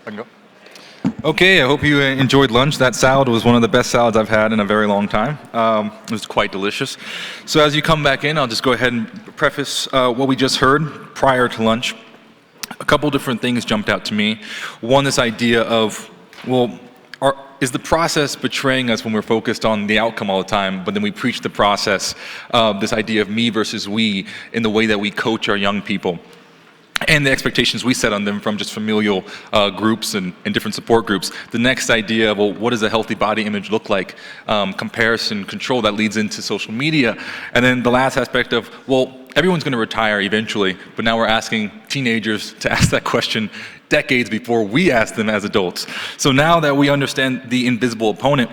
I can go. Okay, I hope you enjoyed lunch. That salad was one of the best salads I've had in a very long time. It was quite delicious. So as you come back in, I'll just go ahead and preface what we just heard prior to lunch. A couple different things jumped out to me. One, this idea of, well, is the process betraying us when we're focused on the outcome all the time, but then we preach the process, this idea of me versus we in the way that we coach our young people, and the expectations we set on them from just familial groups and different support groups. The next idea of, well, what does a healthy body image look like? Comparison, control, that leads into social media. And then the last aspect of, well, everyone's gonna retire eventually, but now we're asking teenagers to ask that question decades before we ask them as adults. So now that we understand the invisible opponent,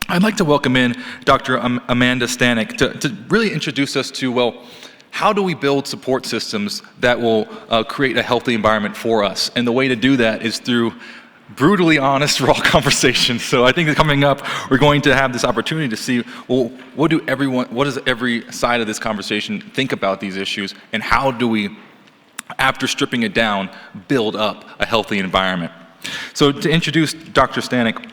I'd like to welcome in Dr. Amanda Stanec to really introduce us to, well, how do we build support systems that will create a healthy environment for us? And the way to do that is through brutally honest, raw conversations. So I think that coming up, we're going to have this opportunity to see, well, what does every side of this conversation think about these issues, and how do we, after stripping it down, build up a healthy environment? So to introduce Dr. Stanec,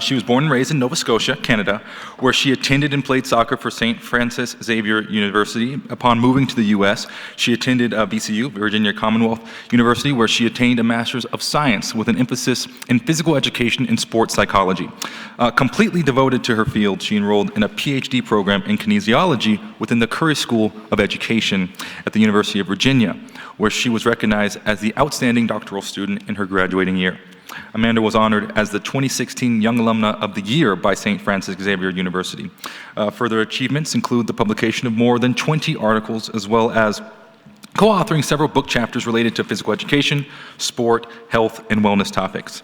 she was born and raised in Nova Scotia, Canada, where she attended and played soccer for St. Francis Xavier University. Upon moving to the U.S., she attended VCU, Virginia Commonwealth University, where she attained a Master's of Science with an emphasis in physical education and sports psychology. Completely devoted to her field, she enrolled in a PhD program in kinesiology within the Curry School of Education at the University of Virginia, where she was recognized as the outstanding doctoral student in her graduating year. Amanda was honored as the 2016 Young Alumna of the Year by St. Francis Xavier University. Further achievements include the publication of more than 20 articles, as well as co-authoring several book chapters related to physical education, sport, health, and wellness topics.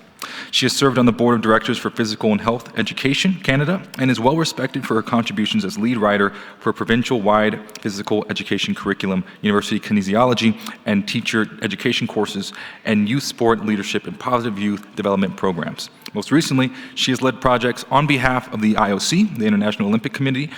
She has served on the Board of Directors for Physical and Health Education Canada and is well respected for her contributions as lead writer for provincial-wide physical education curriculum, university kinesiology, and teacher education courses, and youth sport leadership and positive youth development programs. Most recently, she has led projects on behalf of the IOC, the International Olympic Committee,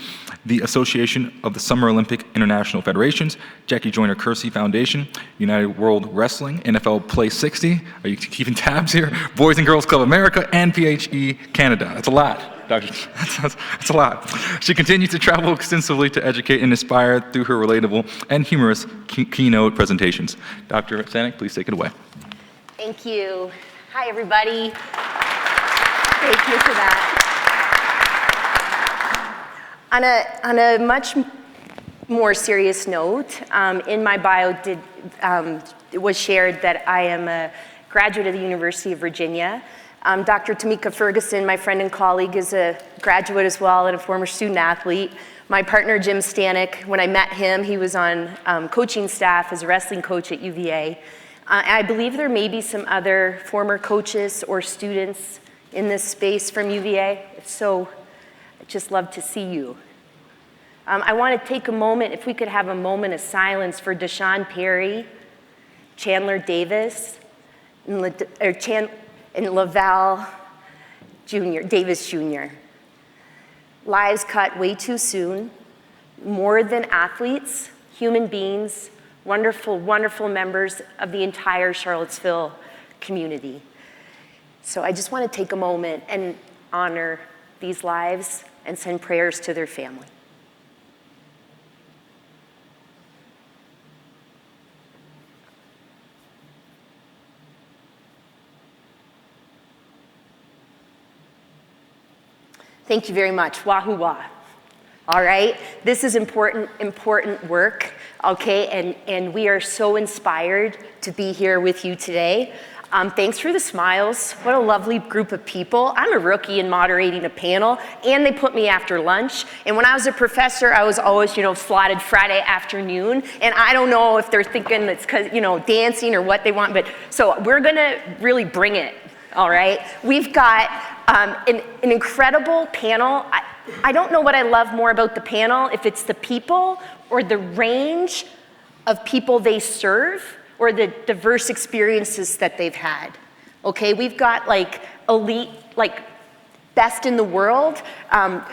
the Association of the Summer Olympic International Federations, Jackie Joyner Kersee Foundation, United World Wrestling, NFL Play 60, are you keeping tabs here? Boys and Girls Club America, and PHE Canada. That's a lot, Doctor. That's a lot. She continues to travel extensively to educate and inspire through her relatable and humorous keynote presentations. Dr. Stanec, please take it away. Thank you. Hi, everybody. Thank you for that. On a much more serious note, in my bio it was shared that I am a graduate of the University of Virginia. Dr. Tamika Ferguson, my friend and colleague, is a graduate as well and a former student athlete. My partner, Jim Stanec, when I met him, he was on coaching staff as a wrestling coach at UVA. I believe there may be some other former coaches or students in this space from UVA. If so, I'd just love to see you. I want to take a moment, if we could have a moment of silence for Deshaun Perry, Chandler Davis, and Laval Davis Jr. Lives cut way too soon, more than athletes, human beings, wonderful, wonderful members of the entire Charlottesville community. So I just want to take a moment and honor these lives and send prayers to their family. Thank you very much. Wahoo wah. All right, this is important work, okay, and we are so inspired to be here with you today. Thanks for the smiles. What a lovely group of people. I'm a rookie in moderating a panel, and they put me after lunch. And when I was a professor, I was always, slotted Friday afternoon. And I don't know if they're thinking it's because, dancing or what they want, but so we're gonna really bring it, all right? We've got an incredible panel. I don't know what I love more about the panel, if it's the people or the range of people they serve, or the diverse experiences that they've had. Okay, we've got elite, best in the world,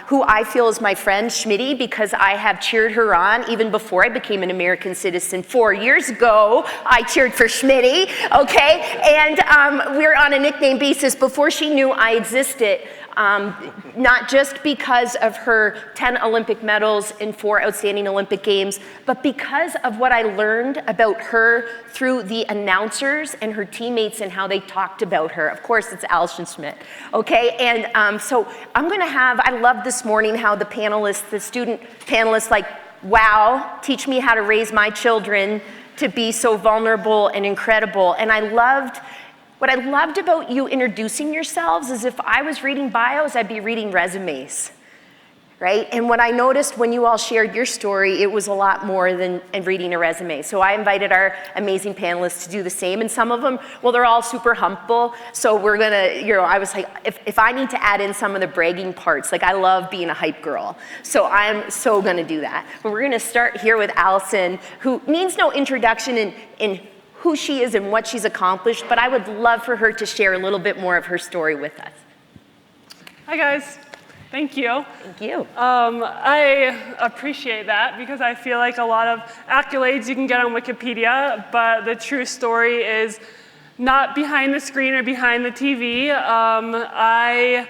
who I feel is my friend, Schmitt, because I have cheered her on even before I became an American citizen 4 years ago. I cheered for Schmitt, okay? And we're on a nickname basis before she knew I existed. Not just because of her 10 Olympic medals in 4 outstanding Olympic Games, but because of what I learned about her through the announcers and her teammates and how they talked about her. Of course, it's Allison Schmitt, okay? And so I'm gonna have, I love this morning how the panelists, the student panelists, like, wow, teach me how to raise my children to be so vulnerable and incredible. And what I loved about you introducing yourselves is if I was reading bios, I'd be reading resumes, right? And what I noticed when you all shared your story, it was a lot more than reading a resume. So I invited our amazing panelists to do the same. And some of them, well, they're all super humble. So we're gonna, I was like, if I need to add in some of the bragging parts, like I love being a hype girl. So I'm so gonna do that. But we're gonna start here with Allison, who needs no introduction in who she is and what she's accomplished, but I would love for her to share a little bit more of her story with us. Hi guys, thank you. Thank you. I appreciate that because I feel like a lot of accolades you can get on Wikipedia, but the true story is not behind the screen or behind the TV. I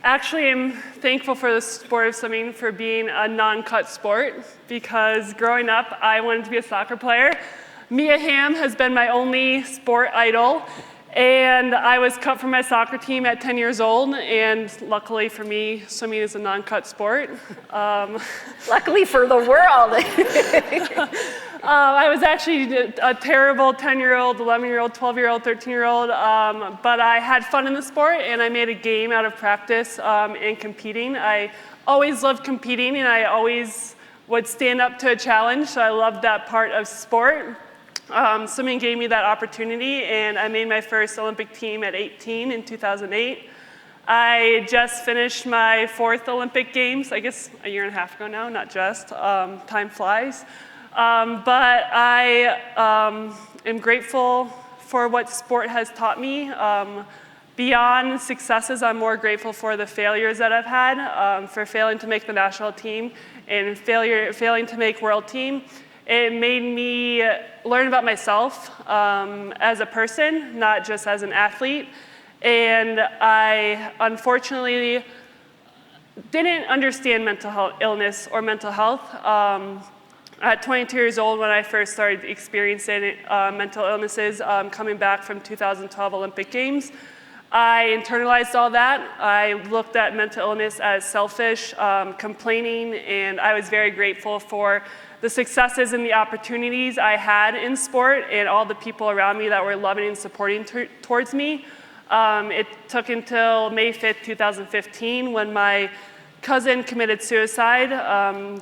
actually am thankful for the sport of swimming for being a non-cut sport because growing up, I wanted to be a soccer player. Mia Hamm has been my only sport idol, and I was cut from my soccer team at 10 years old, and luckily for me, swimming is a non-cut sport. Luckily for the world. I was actually a terrible 10-year-old, 11-year-old, 12-year-old, 13-year-old, but I had fun in the sport, and I made a game out of practice and competing. I always loved competing, and I always would stand up to a challenge, so I loved that part of sport. Swimming gave me that opportunity, and I made my first Olympic team at 18 in 2008. I just finished my 4th Olympic Games, I guess a year and a half ago now, not just. Time flies. But I am grateful for what sport has taught me. Beyond successes, I'm more grateful for the failures that I've had, for failing to make the national team and failing to make world team. It made me learn about myself as a person, not just as an athlete. And I unfortunately didn't understand mental illness or mental health. At 22 years old, when I first started experiencing mental illnesses, coming back from 2012 Olympic Games, I internalized all that. I looked at mental illness as selfish, complaining, and I was very grateful for the successes and the opportunities I had in sport and all the people around me that were loving and supporting towards me. It took until May 5th, 2015 when my cousin committed suicide.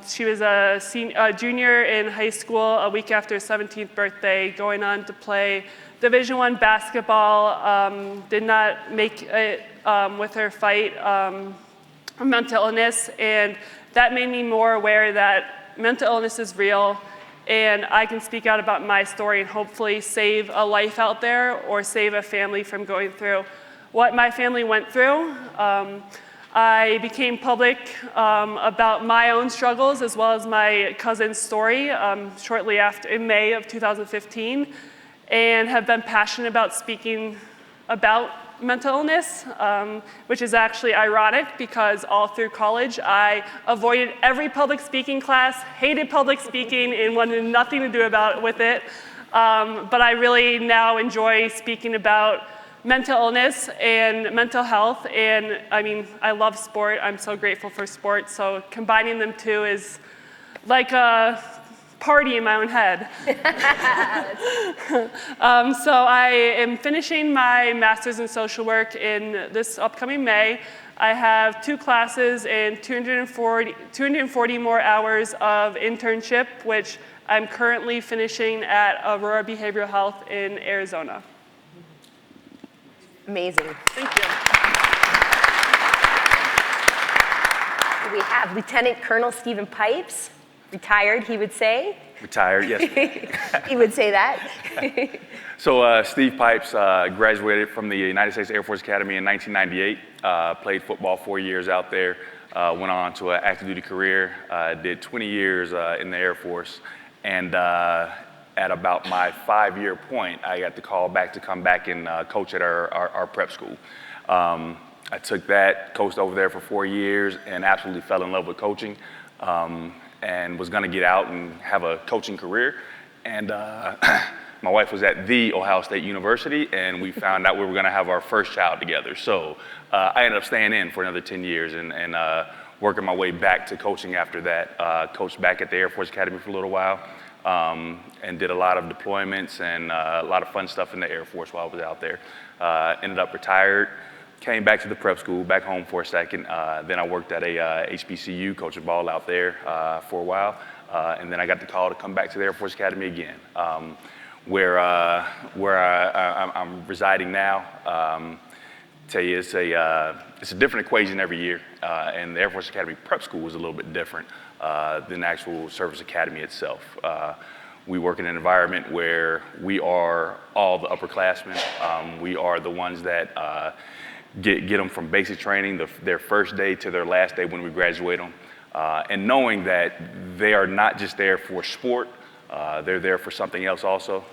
She was a junior in high school a week after her 17th birthday, going on to play Division I basketball. Did not make it with her fight, mental illness, and that made me more aware that mental illness is real, and I can speak out about my story and hopefully save a life out there or save a family from going through what my family went through. I became public about my own struggles as well as my cousin's story shortly after, in May of 2015, and have been passionate about speaking about mental illness, which is actually ironic because all through college I avoided every public speaking class, hated public speaking, and wanted nothing to do with it. But I really now enjoy speaking about mental illness and mental health, and I mean, I love sport. I'm so grateful for sport, so combining them two is like a party in my own head. So I am finishing my master's in social work in this upcoming May. I have 2 classes and 240 more hours of internship, which I'm currently finishing at Aurora Behavioral Health in Arizona. Amazing. Thank you. We have Lieutenant Colonel Stephen Pipes Retired, he would say. Retired, yes. He would say that. So Steve Pipes graduated from the United States Air Force Academy in 1998, played football 4 years out there, went on to an active duty career, did 20 years in the Air Force, and at about my 5-year point, I got the call back to come back and coach at our prep school. I took that, coached over there for 4 years, and absolutely fell in love with coaching, and was gonna get out and have a coaching career. And my wife was at the Ohio State University, and we found out we were gonna have our first child together. So I ended up staying in for another 10 years and working my way back to coaching after that. Coached back at the Air Force Academy for a little while, and did a lot of deployments and a lot of fun stuff in the Air Force while I was out there. Ended up retired, came back to the prep school, back home for a second. Then I worked at a HBCU, coaching ball out there for a while. And then I got the call to come back to the Air Force Academy again, where I'm residing now. Tell you, it's a different equation every year. And the Air Force Academy prep school was a little bit different than the actual service academy itself. We work in an environment where we are all the upperclassmen. We are the ones that get them from basic training, their first day to their last day when we graduate them. And knowing that they are not just there for sport, they're there for something else also.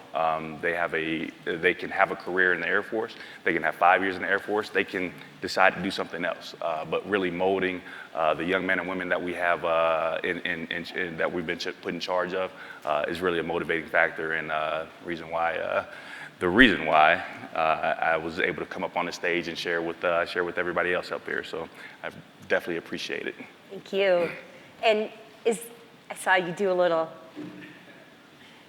They can have a career in the Air Force. They can have 5 years in the Air Force. They can decide to do something else. But really molding the young men and women that we have that we've been put in charge of is really a motivating factor, and the reason why I was able to come up on the stage and share with everybody else up here. So I definitely appreciate it. Thank you. And I saw you do a little,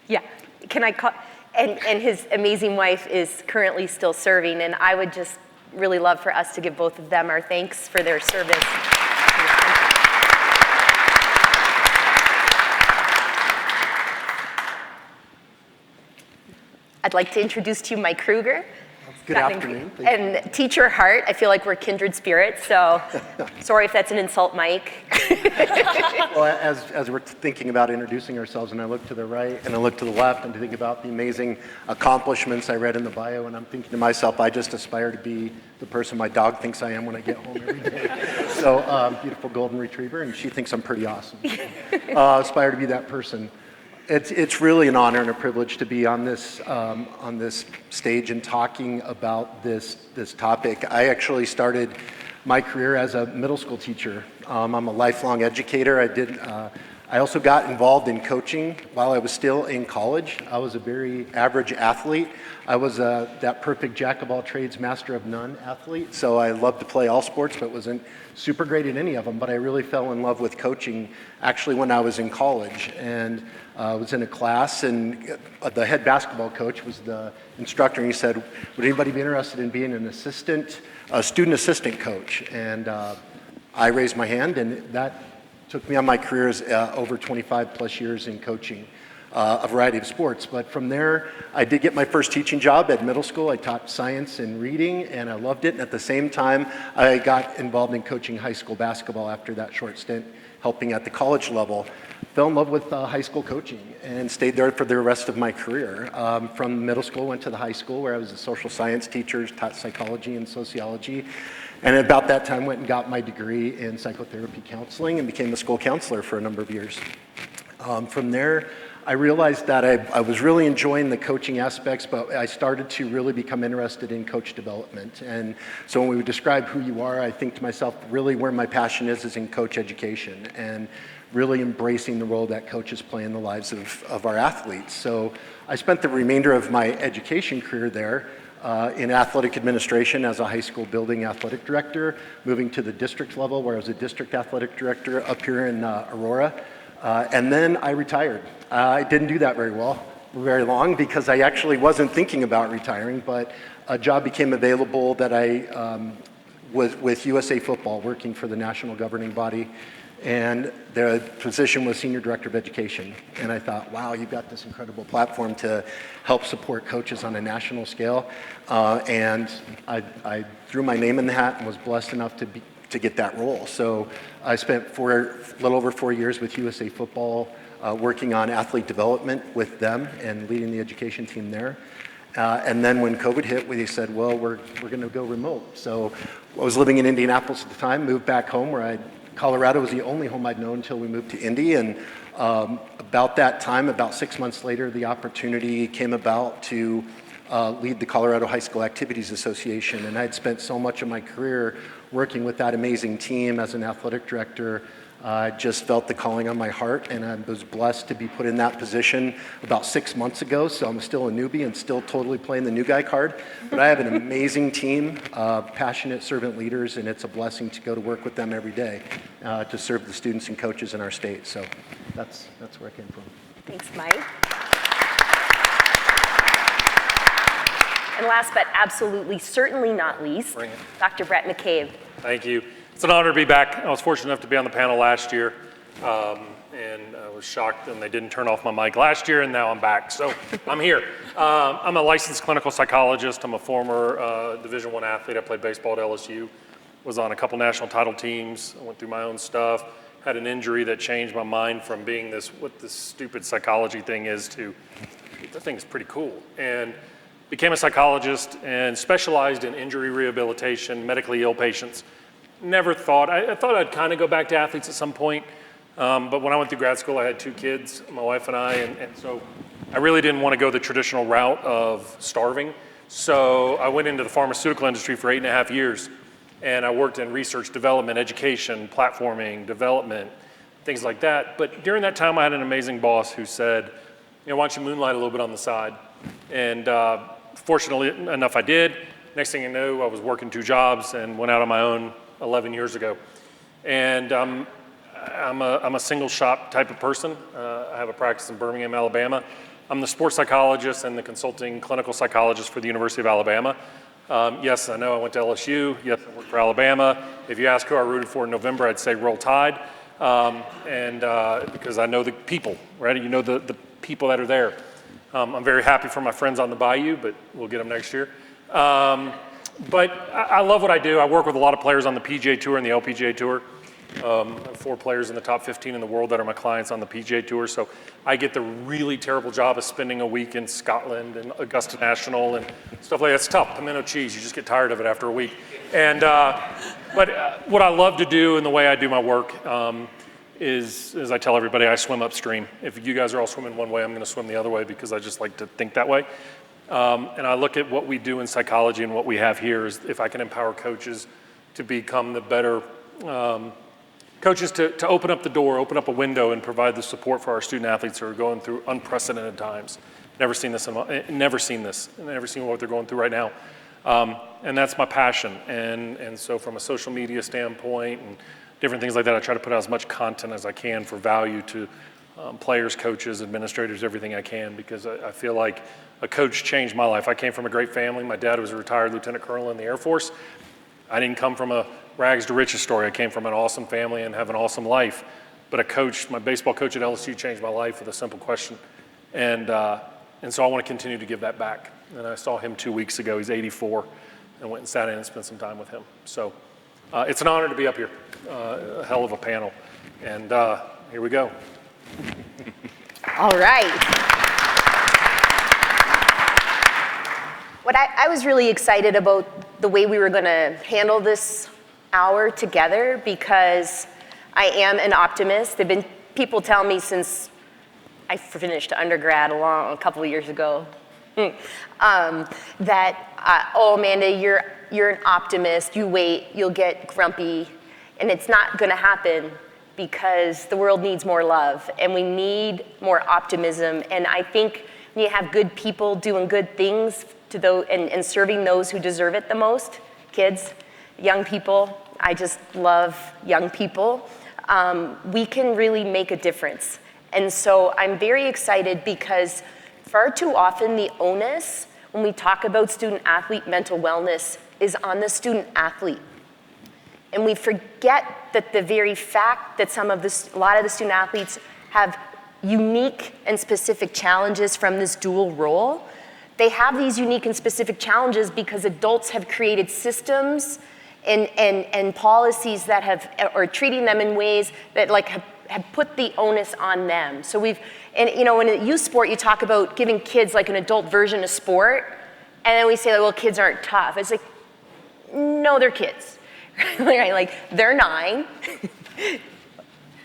yeah. Can I call, and his amazing wife is currently still serving, and I would just really love for us to give both of them our thanks for their service. I'd like to introduce to you Mike Kreuger. Good afternoon. And Teacher Hart. I feel like we're kindred spirits, so sorry if that's an insult, Mike. Well, as we're thinking about introducing ourselves, and I look to the right and I look to the left and to think about the amazing accomplishments I read in the bio, and I'm thinking to myself, I just aspire to be the person my dog thinks I am when I get home every day. So beautiful golden retriever, and she thinks I'm pretty awesome. Aspire to be that person. It's really an honor and a privilege to be on this stage and talking about this topic. I actually started my career as a middle school teacher. I'm a lifelong educator. I also got involved in coaching while I was still in college. I was a very average athlete. I was that perfect jack of all trades, master of none athlete. So I loved to play all sports, but wasn't super great at any of them. But I really fell in love with coaching actually when I was in college. And I was in a class, and the head basketball coach was the instructor, and he said, would anybody be interested in being a student assistant coach? And I raised my hand, and that took me on my career as over 25 plus years in coaching a variety of sports. But from there, I did get my first teaching job at middle school. I taught science and reading, and I loved it. And at the same time, I got involved in coaching high school basketball after that short stint, helping at the college level. Fell in love with high school coaching and stayed there for the rest of my career. From middle school, went to the high school where I was a social science teacher, taught psychology and sociology. And at about that time, went and got my degree in psychotherapy counseling and became a school counselor for a number of years. From there, I realized that I was really enjoying the coaching aspects, but I started to really become interested in coach development. And so when we would describe who you are, I think to myself, really where my passion is in coach education and really embracing the role that coaches play in the lives of our athletes. So I spent the remainder of my education career there in athletic administration as a high school building athletic director, moving to the district level where I was a district athletic director up here in Aurora. And then I retired. I didn't do that very long because I actually wasn't thinking about retiring, but a job became available that I was with USA Football, working for the national governing body. And the position was Senior Director of Education. And I thought, wow, you've got this incredible platform to help support coaches on a national scale. And I threw my name in the hat and was blessed enough to to get that role. So I spent a little over 4 years with USA Football, working on athlete development with them and leading the education team there. And then when COVID hit, we said, well, we're going to go remote. So I was living in Indianapolis at the time, moved back home where Colorado was the only home I'd known until we moved to Indy. And about that time, about 6 months later, the opportunity came about to lead the Colorado High School Activities Association. And I'd spent so much of my career working with that amazing team as an athletic director. I just felt the calling on my heart, and I was blessed to be put in that position about 6 months ago. So I'm still a newbie and still totally playing the new guy card. But I have an amazing team, passionate servant leaders, and it's a blessing to go to work with them every day to serve the students and coaches in our state. So that's where I came from. Thanks, Mike. And last but absolutely, certainly not least, Dr. Bhrett McCabe. Thank you. It's an honor to be back. I was fortunate enough to be on the panel last year, and I was shocked when they didn't turn off my mic last year, and now I'm back. So I'm here. I'm a licensed clinical psychologist. I'm a former Division I athlete. I played baseball at LSU, was on a couple national title teams. I went through my own stuff, had an injury that changed my mind from being what this stupid psychology thing is to, the thing is pretty cool. And became a psychologist and specialized in injury rehabilitation, medically ill patients. Never thought, I thought I'd kind of go back to athletes at some point, but when I went through grad school, I had 2 kids, my wife and I, and so I really didn't want to go the traditional route of starving. So I went into the pharmaceutical industry for 8.5 years, and I worked in research, development, education, platforming, development, things like that. But during that time, I had an amazing boss who said, why don't you moonlight a little bit on the side? And fortunately enough, I did. Next thing you know, I was working 2 jobs and went out on my own 11 years ago. And I'm a single shop type of person. I have a practice in Birmingham, Alabama. I'm the sports psychologist and the consulting clinical psychologist for the University of Alabama. Yes, I know I went to LSU. Yes, I worked for Alabama. If you ask who I rooted for in November, I'd say Roll Tide. Because I know the people, right? You know the people that are there. I'm very happy for my friends on the Bayou, but we'll get them next year. But I love what I do. I work with a lot of players on the PGA Tour and the LPGA Tour. I have 4 players in the top 15 in the world that are my clients on the PGA Tour. So I get the really terrible job of spending a week in Scotland and Augusta National and stuff like that. It's tough, pimento cheese. You just get tired of it after a week. And but what I love to do and the way I do my work is, as I tell everybody, I swim upstream. If you guys are all swimming one way, I'm going to swim the other way because I just like to think that way. And I look at what we do in psychology and what we have here is if I can empower coaches to become the better coaches to open up the door, open up a window, and provide the support for our student athletes who are going through unprecedented times. Never seen this, never seen what they're going through right now. And that's my passion. And so from a social media standpoint and different things like that, I try to put out as much content as I can for value to players, coaches, administrators, everything I can, because I feel like a coach changed my life. I came from a great family. My dad was a retired lieutenant colonel in the Air Force. I didn't come from a rags to riches story. I came from an awesome family and have an awesome life. But a coach, my baseball coach at LSU changed my life with a simple question. And so I want to continue to give that back. And I saw him 2 weeks ago. He's 84. And went and sat in and spent some time with him. So it's an honor to be up here. A hell of a panel. And here we go. All right. What I was really excited about the way we were going to handle this hour together, because I am an optimist. There have been people tell me since I finished undergrad a couple of years ago that, oh, Amanda, you're an optimist. You wait, you'll get grumpy, and it's not going to happen because the world needs more love, and we need more optimism. And I think when you have good people doing good things to those and serving those who deserve it the most, kids, young people, I just love young people, we can really make a difference. And so I'm very excited because far too often the onus when we talk about student athlete mental wellness is on the student athlete. And we forget that the very fact that a lot of the student athletes have unique and specific challenges from this dual role. They have these unique and specific challenges because adults have created systems and policies that or treating them in ways that like have put the onus on them. So and you know, in youth sport, you talk about giving kids like an adult version of sport, and then we say, like, well, kids aren't tough. It's like, no, they're kids, right? Like, they're 9.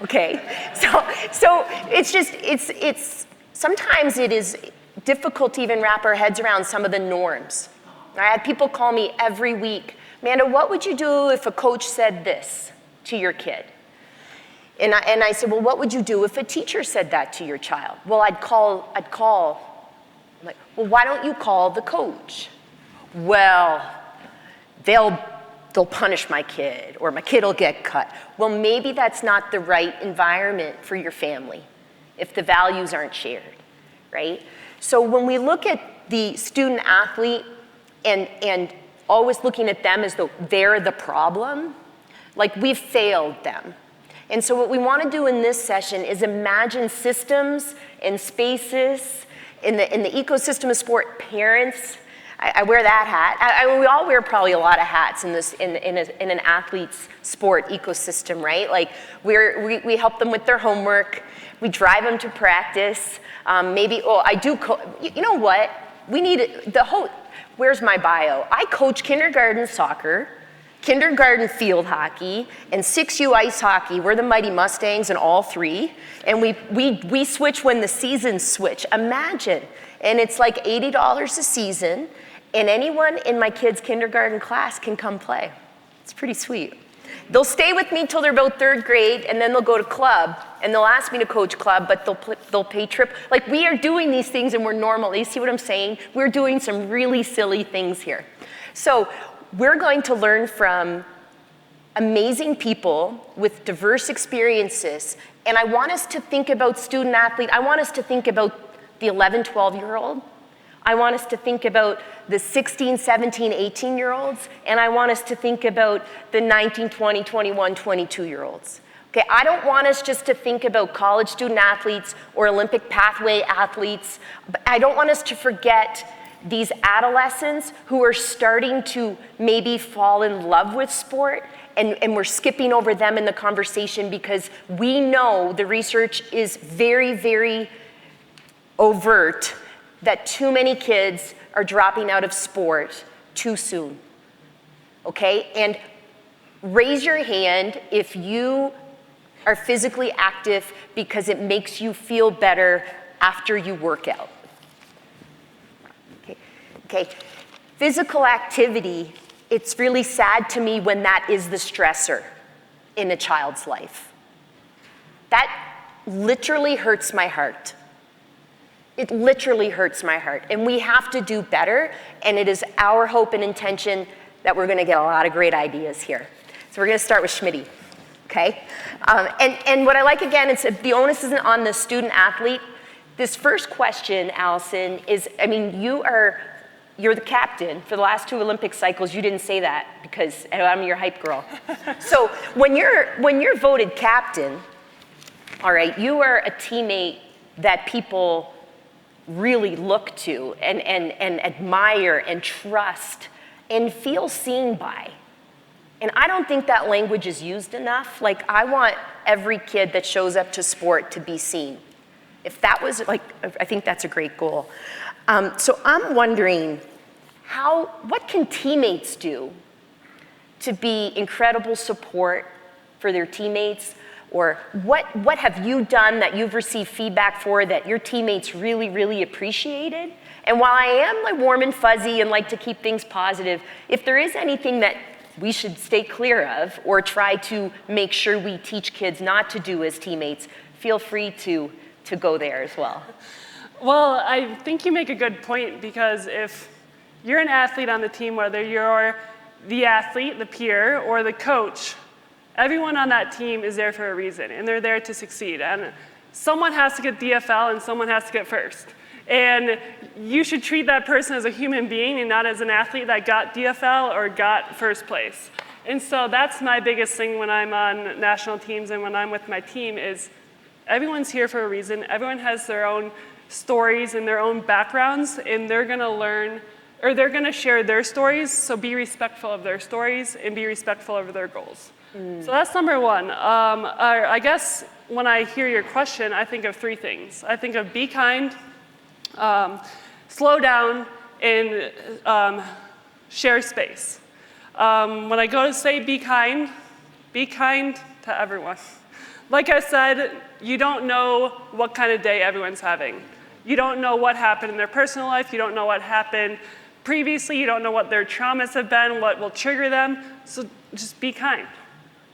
Okay, so it's just, sometimes it is difficult to even wrap our heads around some of the norms. I had people call me every week, Amanda, what would you do if a coach said this to your kid? And I said, well, what would you do if a teacher said that to your child? Well, I'd call. I'm like, well, why don't you call the coach? Well, they'll punish my kid, or my kid will get cut. Well, maybe that's not the right environment for your family if the values aren't shared, right? So when we look at the student athlete and always looking at them as though they're the problem, like we've failed them. And so what we want to do in this session is imagine systems and spaces in the ecosystem of sport. Parents, I wear that hat. We all wear probably a lot of hats in an athlete's sport ecosystem, right? Like we help them with their homework. We drive them to practice. You know what? We need where's my bio? I coach kindergarten soccer, kindergarten field hockey, and 6U ice hockey. We're the Mighty Mustangs in all 3. And we switch when the seasons switch. Imagine. And it's like $80 a season. And anyone in my kids' kindergarten class can come play. It's pretty sweet. They'll stay with me till they're about 3rd grade, and then they'll go to club, and they'll ask me to coach club, but they'll pay trip. Like, we are doing these things, and we're normal. You see what I'm saying? We're doing some really silly things here. So we're going to learn from amazing people with diverse experiences, and I want us to think about student athlete. I want us to think about the 11, 12-year-old. I want us to think about the 16, 17, 18-year-olds, and I want us to think about the 19, 20, 21, 22-year-olds. Okay, I don't want us just to think about college student athletes or Olympic pathway athletes. But I don't want us to forget these adolescents who are starting to maybe fall in love with sport, and we're skipping over them in the conversation because we know the research is very, very overt that too many kids are dropping out of sport too soon, okay? And raise your hand if you are physically active because it makes you feel better after you work out. Okay. Physical activity, it's really sad to me when that is the stressor in a child's life. That literally hurts my heart. It literally hurts my heart, and we have to do better, and it is our hope and intention that we're gonna get a lot of great ideas here. So we're gonna start with Schmitt, okay? And what I like, again, it's the onus isn't on the student athlete. This first question, Allison, is, I mean, you're the captain. For the last 2 Olympic cycles, you didn't say that because I'm your hype girl. So when you're voted captain, all right, you are a teammate that people really look to and admire and trust and feel seen by. And I don't think that language is used enough. Like, I want every kid that shows up to sport to be seen. If that was, like, I think that's a great goal. So I'm wondering, what can teammates do to be incredible support for their teammates? Or what have you done that you've received feedback for that your teammates really, really appreciated? And while I am like warm and fuzzy and like to keep things positive, if there is anything that we should stay clear of or try to make sure we teach kids not to do as teammates, feel free to go there as well. Well, I think you make a good point, because if you're an athlete on the team, whether you're the athlete, the peer, or the coach, everyone on that team is there for a reason, and they're there to succeed. And someone has to get DFL and someone has to get first. And you should treat that person as a human being and not as an athlete that got DFL or got first place. And so that's my biggest thing when I'm on national teams and when I'm with my team is everyone's here for a reason. Everyone has their own stories and their own backgrounds, and they're gonna learn or they're going to share their stories, so be respectful of their stories and be respectful of their goals. So that's number one. I guess when I hear your question, I think of three things. I think of be kind, slow down, and share space. When I go to say be kind to everyone. Like I said, you don't know what kind of day everyone's having. You don't know what happened in their personal life. You don't know what happened previously. You don't know what their traumas have been, what will trigger them. So just be kind.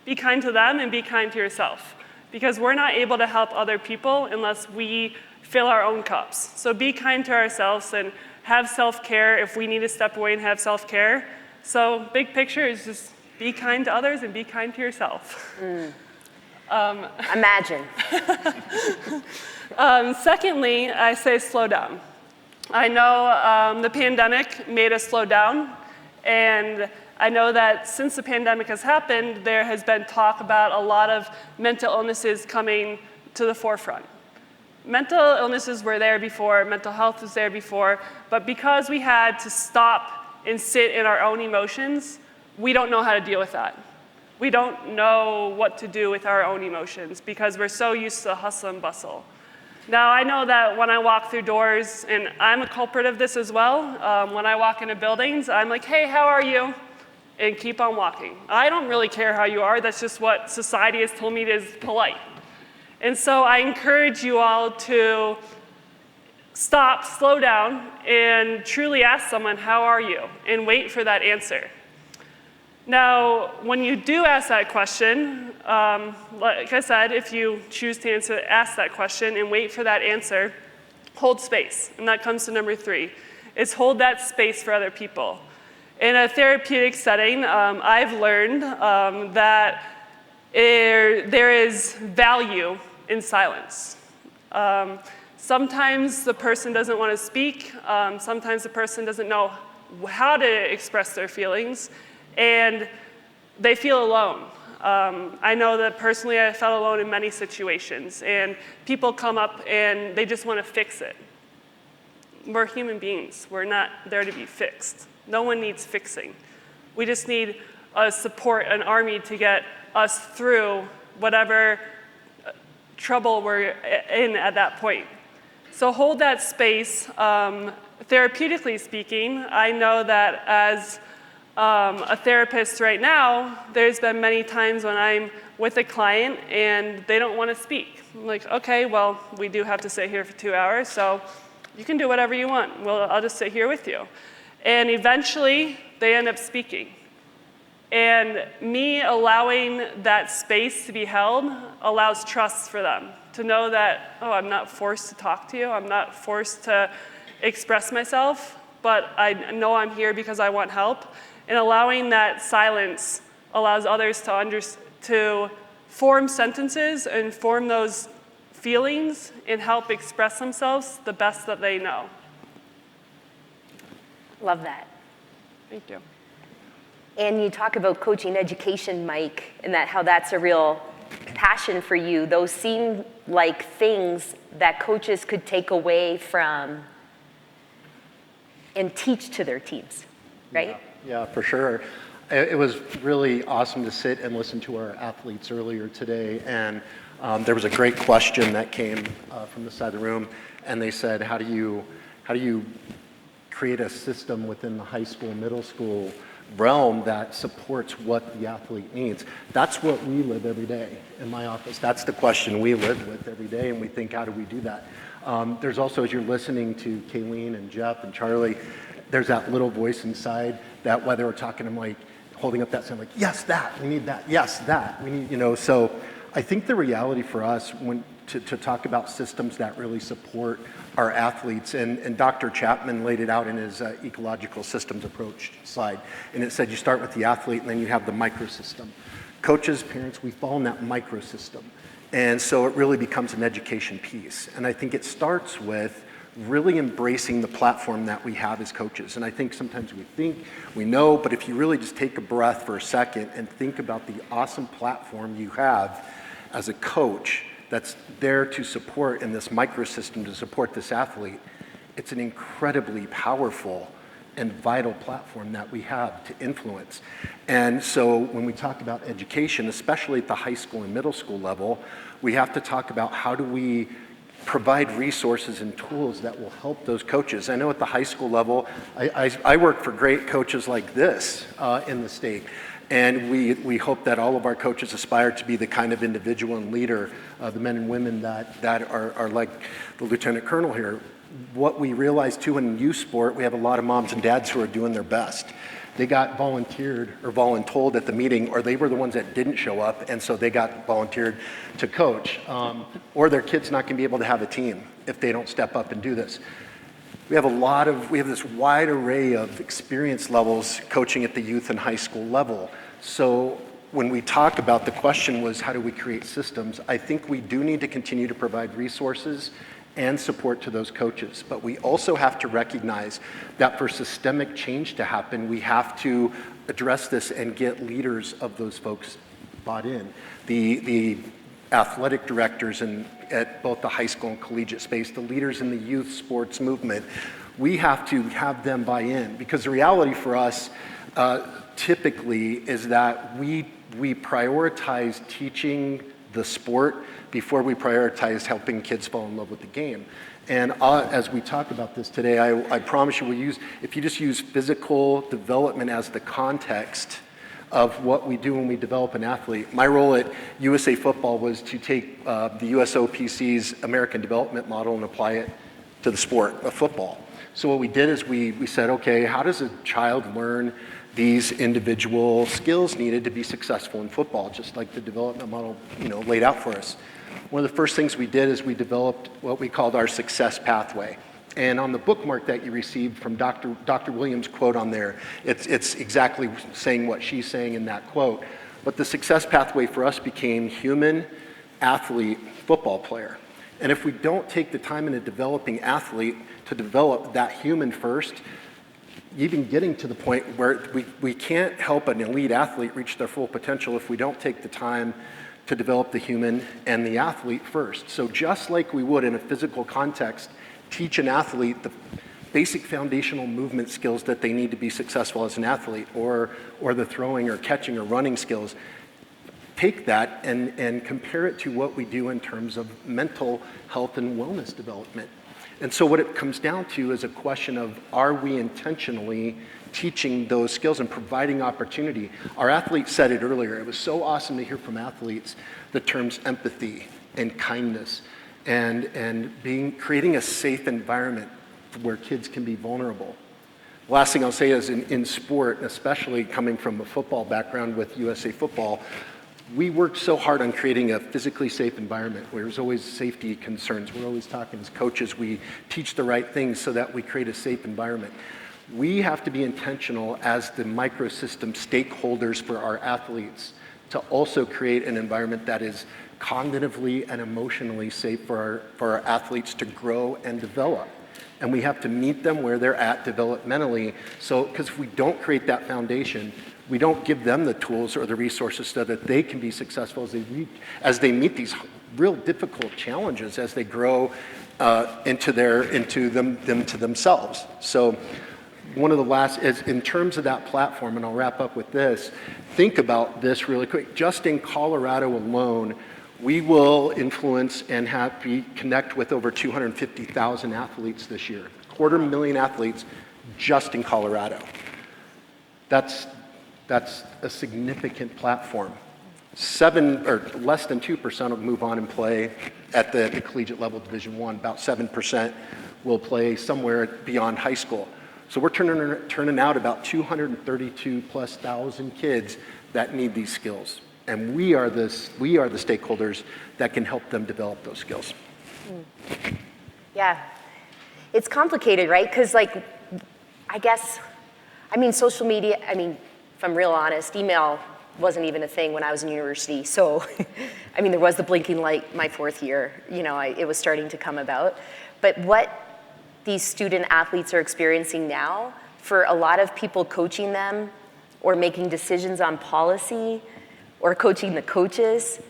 Be kind to them and be kind to yourself. Because we're not able to help other people unless we fill our own cups. So be kind to ourselves and have self-care if we need to step away and have self-care. So big picture is just be kind to others and be kind to yourself. Imagine. Secondly, I say slow down. I know the pandemic made us slow down, and I know that since the pandemic has happened, there has been talk about a lot of mental illnesses coming to the forefront. Mental illnesses were there before, mental health was there before, but because we had to stop and sit in our own emotions, we don't know how to deal with that. We don't know what to do with our own emotions because we're so used to hustle and bustle. Now, I know that when I walk through doors, and I'm a culprit of this as well, when I walk into buildings, I'm like, hey, how are you? And keep on walking. I don't really care how you are, that's just what society has told me is polite. And so I encourage you all to stop, slow down, and truly ask someone, how are you? And wait for that answer. Now, when you do ask that question, like I said, if you choose to ask that question and wait for that answer, hold space. And that comes to number 3, is hold that space for other people. In a therapeutic setting, I've learned that there is value in silence. Sometimes the person doesn't want to speak. Sometimes the person doesn't know how to express their feelings, and they feel alone. I know that personally I felt alone in many situations, and people come up and they just want to fix it. We're human beings. We're not there to be fixed. No one needs fixing. We just need a support, an army to get us through whatever trouble we're in at that point. So hold that space. Therapeutically speaking, I know that as a therapist right now, there's been many times when I'm with a client and they don't want to speak. I'm like, okay, well, we do have to sit here for 2 hours, so you can do whatever you want. Well, I'll just sit here with you. And eventually, they end up speaking. And me allowing that space to be held allows trust for them to know that, oh, I'm not forced to talk to you. I'm not forced to express myself, but I know I'm here because I want help. And allowing that silence allows others to form sentences and form those feelings and help express themselves the best that they know. Love that. Thank you. And you talk about coaching education, Mike, and how that's a real passion for you. Those seem like things that coaches could take away from and teach to their teams, right? Yeah, for sure. It was really awesome to sit and listen to our athletes earlier today, and there was a great question that came from the side of the room, and they said, how do you create a system within the high school, middle school realm that supports what the athlete needs? That's what we live every day in my office. That's the question we live with every day, and we think, how do we do that? There's also, as you're listening to Kayleen and Jeff and Charlie, there's that little voice inside that whether we're talking, I'm like holding up that sign, like, yes, that, we need that, yes, that, we need, so I think the reality for us to talk about systems that really support our athletes, and Dr. Chapman laid it out in his ecological systems approach slide, and it said you start with the athlete and then you have the microsystem. Coaches, parents, we fall in that microsystem, and so it really becomes an education piece, and I think it starts with really embracing the platform that we have as coaches. And I think sometimes we think we know, but if you really just take a breath for a second and think about the awesome platform you have as a coach that's there to support in this microsystem to support this athlete, it's an incredibly powerful and vital platform that we have to influence. And so when we talk about education, especially at the high school and middle school level, we have to talk about how do we provide resources and tools that will help those coaches. I know at the high school level, I work for great coaches like this in the state. And we hope that all of our coaches aspire to be the kind of individual and leader, the men and women that are like the lieutenant colonel here. What we realize too in youth sport, we have a lot of moms and dads who are doing their best. They got volunteered or voluntold at the meeting, or they were the ones that didn't show up, and so they got volunteered to coach. Or their kid's not gonna be able to have a team if they don't step up and do this. We have this wide array of experience levels coaching at the youth and high school level. So when we talk about the question was how do we create systems, I think we do need to continue to provide resources and support to those coaches. But we also have to recognize that for systemic change to happen, we have to address this and get leaders of those folks bought in. The athletic directors at both the high school and collegiate space, the leaders in the youth sports movement, we have to have them buy in, because the reality for us typically is that we prioritize teaching the sport before we prioritize helping kids fall in love with the game. And as we talk about this today, I promise you, if you just use physical development as the context of what we do when we develop an athlete. My role at USA Football was to take the USOPC's American Development Model and apply it to the sport of football. So what we did is we said, okay, how does a child learn these individual skills needed to be successful in football, just like the development model laid out for us. One of the first things we did is we developed what we called our success pathway. And on the bookmark that you received from Dr. Williams' quote on there, it's exactly saying what she's saying in that quote. But the success pathway for us became human, athlete, football player. And if we don't take the time in a developing athlete to develop that human first, even getting to the point where we can't help an elite athlete reach their full potential if we don't take the time to develop the human and the athlete first. So just like we would in a physical context, teach an athlete the basic foundational movement skills that they need to be successful as an athlete, or the throwing or catching or running skills. Take that and compare it to what we do in terms of mental health and wellness development. And so what it comes down to is a question of, are we intentionally teaching those skills and providing opportunity? Our athletes said it earlier. It was so awesome to hear from athletes the terms empathy and kindness and creating a safe environment where kids can be vulnerable. The last thing I'll say is in sport, especially coming from a football background with USA Football, we worked so hard on creating a physically safe environment where there's always safety concerns. We're always talking as coaches, we teach the right things so that we create a safe environment. We have to be intentional as the microsystem stakeholders for our athletes to also create an environment that is cognitively and emotionally safe for our athletes to grow and develop. And we have to meet them where they're at developmentally. So, because if we don't create that foundation, we don't give them the tools or the resources so that they can be successful as they meet these real difficult challenges as they grow into them to themselves. So one of the last is in terms of that platform, and I'll wrap up with this, think about this really quick. Just in Colorado alone, we will influence and connect with over 250,000 athletes this year. 250,000 athletes just in Colorado. That's a significant platform. Less than 2% will move on and play at the collegiate level, Division I. About 7% will play somewhere beyond high school. So we're turning out about 232,000+ kids that need these skills. And we are the stakeholders that can help them develop those skills. Yeah, it's complicated, right? Because social media, if I'm real honest, email wasn't even a thing when I was in university. So, there was the blinking light my fourth year, it was starting to come about. But what these student athletes are experiencing now, for a lot of people coaching them or making decisions on policy or coaching the coaches,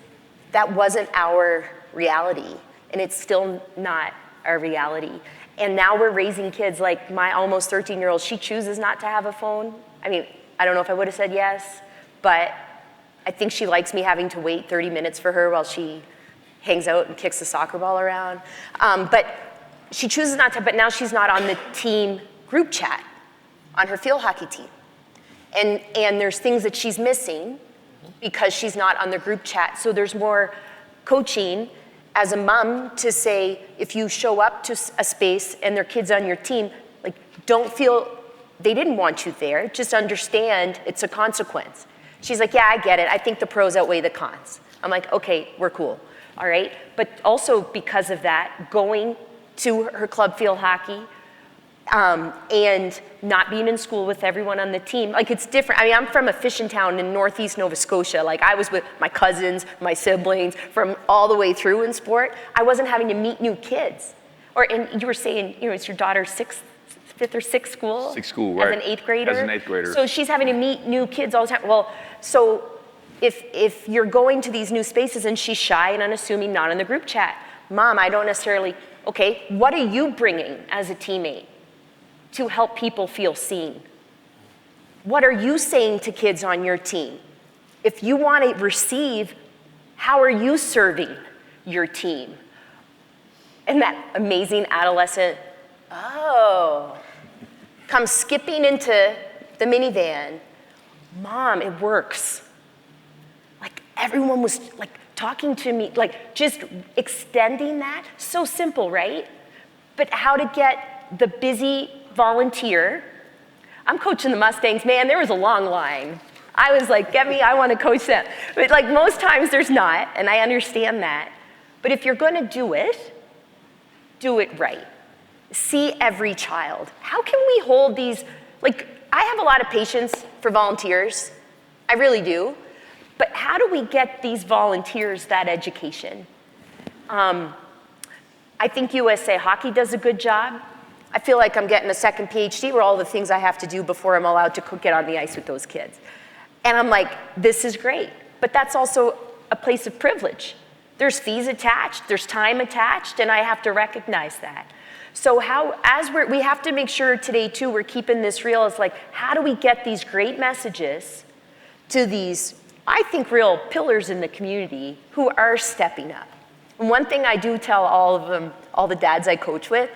that wasn't our reality. And it's still not our reality. And now we're raising kids like my almost 13-year-old. She chooses not to have a phone. I mean, I don't know if I would have said yes, but I think she likes me having to wait 30 minutes for her while she hangs out and kicks the soccer ball around. But she chooses not to, but now she's not on the team group chat on her field hockey team. And there's things that she's missing because she's not on the group chat. So there's more coaching as a mom to say, if you show up to a space and there are kids on your team, like, don't feel they didn't want you there, just understand it's a consequence. She's like, yeah, I get it. I think the pros outweigh the cons. I'm like, okay, we're cool, all right? But also because of that, going to her club field hockey and not being in school with everyone on the team, like, it's different. I mean, I'm from a fishing town in northeast Nova Scotia. Like, I was with my cousins, my siblings, from all the way through in sport. I wasn't having to meet new kids. And you were saying, it's your daughter's fifth or sixth school? Sixth school, right. As an eighth grader? As an eighth grader. So she's having to meet new kids all the time. Well, so if you're going to these new spaces and she's shy and unassuming, not in the group chat, Mom, I don't necessarily, okay, what are you bringing as a teammate to help people feel seen? What are you saying to kids on your team? If you want to receive, how are you serving your team? And that amazing adolescent, comes skipping into the minivan. Mom, it works. Like, everyone was like talking to me, like, just extending that. So simple, right? But how to get the busy volunteer. I'm coaching the Mustangs. Man, there was a long line. I was like, get me, I want to coach them. But like, most times there's not, and I understand that. But if you're going to do it right. See every child. How can we hold these, like, I have a lot of patience for volunteers. I really do. But how do we get these volunteers that education? I think USA Hockey does a good job. I feel like I'm getting a second PhD where all the things I have to do before I'm allowed to get on the ice with those kids. And I'm like, this is great. But that's also a place of privilege. There's fees attached, there's time attached, and I have to recognize that. So we have to make sure today too, we're keeping this real. It's like, how do we get these great messages to these, I think, real pillars in the community who are stepping up? And one thing I do tell all of them, all the dads I coach with,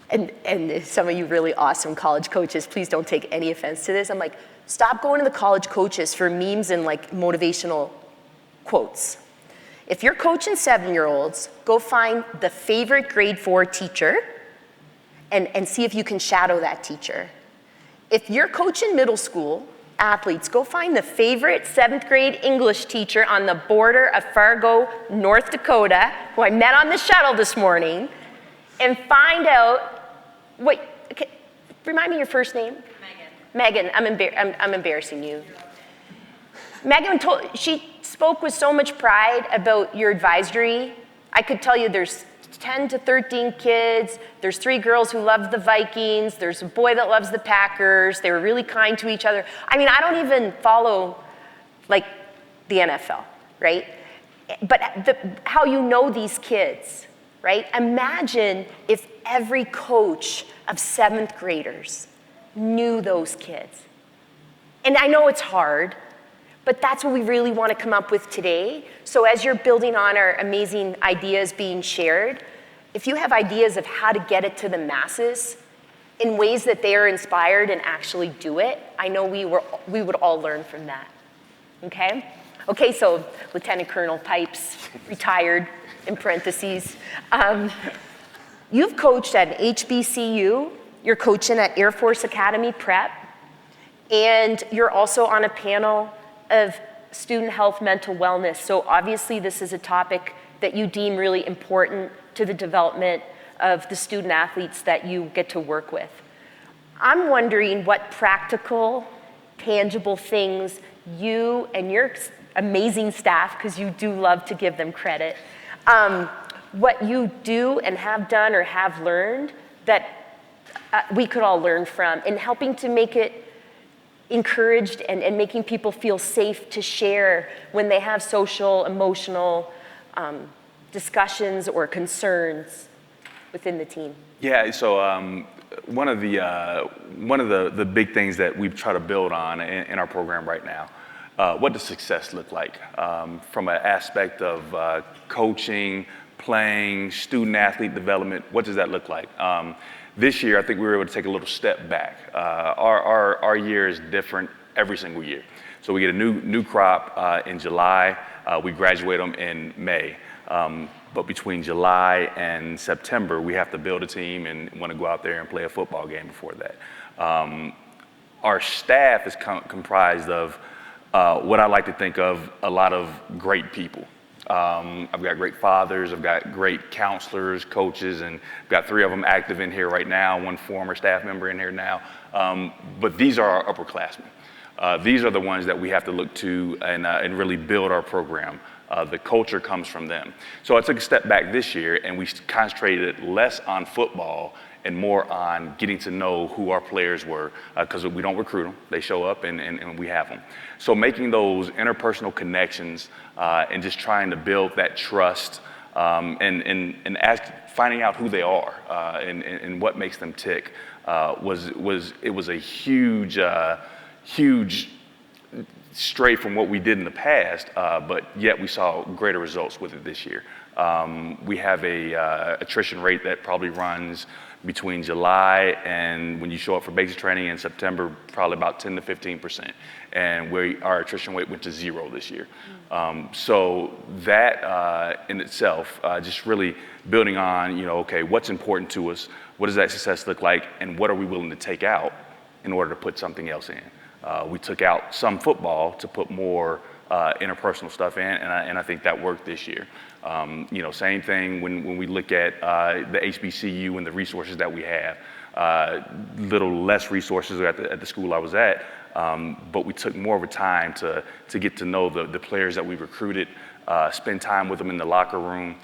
and some of you really awesome college coaches, please don't take any offense to this. I'm like, stop going to the college coaches for memes and like motivational quotes. If you're coaching 7-year-olds, go find the favorite grade 4 teacher and see if you can shadow that teacher. If you're coaching middle school athletes, go find the favorite 7th grade English teacher on the border of Fargo, North Dakota, who I met on the shuttle this morning, and find out remind me your first name? Megan. Megan, I'm embarrassing you. Megan she spoke with so much pride about your advisory. I could tell you there's 10 to 13 kids. There's 3 girls who love the Vikings. There's a boy that loves the Packers. They were really kind to each other. I mean, I don't even follow like the NFL, right? But how you know these kids, right? Imagine if every coach of 7th graders knew those kids. And I know it's hard, but that's what we really want to come up with today. So as you're building on our amazing ideas being shared, if you have ideas of how to get it to the masses in ways that they are inspired and actually do it, I know we would all learn from that, okay? Okay, so Lieutenant Colonel Pipes, retired, in parentheses. You've coached at HBCU, you're coaching at Air Force Academy Prep, and you're also on a panel of student health, mental wellness. So obviously this is a topic that you deem really important to the development of the student athletes that you get to work with. I'm wondering what practical, tangible things you and your amazing staff, because you do love to give them credit, what you do and have done or have learned that we could all learn from in helping to make it encouraged and making people feel safe to share when they have social, emotional discussions or concerns. within the team? Yeah, so one of the big things that we've tried to build on in our program right now, what does success look like from an aspect of coaching, playing, student athlete development? What does that look like? This year, I think we were able to take a little step back. Our year is different every single year. So we get a new crop in July. We graduate them in May. But between July and September, we have to build a team and want to go out there and play a football game before that. Our staff is comprised of what I like to think of a lot of great people. I've got great fathers, I've got great counselors, coaches, and I've got 3 of them active in here right now, 1 former staff member in here now. But these are our upperclassmen. These are the ones that we have to look to and really build our program. The culture comes from them. So I took a step back this year and we concentrated less on football and more on getting to know who our players were, because we don't recruit them, they show up and we have them. So making those interpersonal connections and just trying to build that trust and finding out who they are and what makes them tick was a huge stray from what we did in the past, but yet we saw greater results with it this year. We have a attrition rate that probably runs between July and when you show up for basic training in September, probably about 10 to 15%. And our attrition rate went to 0 this year. So that in itself, just really building on, okay, what's important to us? What does that success look like? And what are we willing to take out in order to put something else in? We took out some football to put more interpersonal stuff in, and I think that worked this year. Same thing when we look at the HBCU and the resources that we have. Little less resources at the school I was at, but we took more of a time to get to know the players that we recruited, spend time with them in the locker room,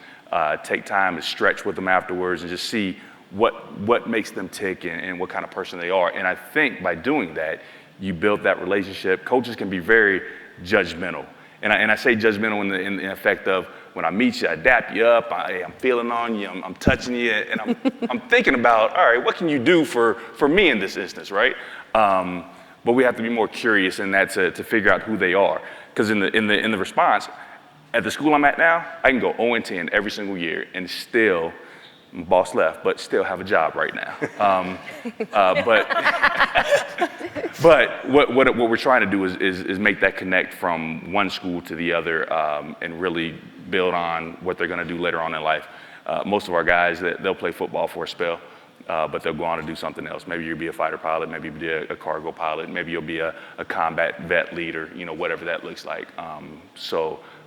take time to stretch with them afterwards, and just see what makes them tick and what kind of person they are. And I think by doing that, you build that relationship. Coaches can be very judgmental. And I say judgmental in the effect of when I meet you, I dap you up, I'm feeling on you, I'm touching you, and I'm thinking about, all right, what can you do for me in this instance, right? But we have to be more curious in that to figure out who they are. Because in the response, at the school I'm at now, I can go 0-10 every single year and still, boss left, but still have a job right now. But what we're trying to do is make that connect from one school to the other and really build on what they're going to do later on in life. Most of our guys, they'll play football for a spell, but they'll go on to do something else. Maybe you'll be a fighter pilot, maybe you'll be a cargo pilot, maybe you'll be a combat vet leader, whatever that looks like.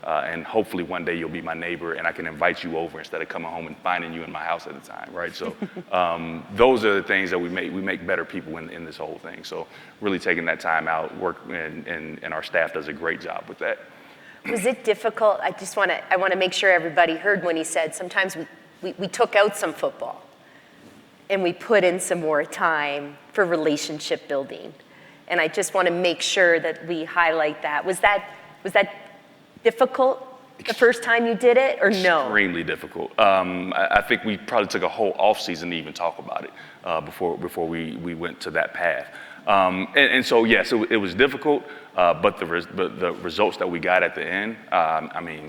And hopefully one day you'll be my neighbor and I can invite you over instead of coming home and finding you in my house at the time, right? So those are the things that we make better people in this whole thing. So really taking that time out, and our staff does a great job with that. Was it difficult? I want to make sure everybody heard when he said sometimes we took out some football and we put in some more time for relationship building. And I just want to make sure that we highlight that. Was that difficult the first time you did it, or no? Extremely difficult. I think we probably took a whole off season to even talk about it before we went to that path. And so yes, it was difficult, but the results that we got at the end,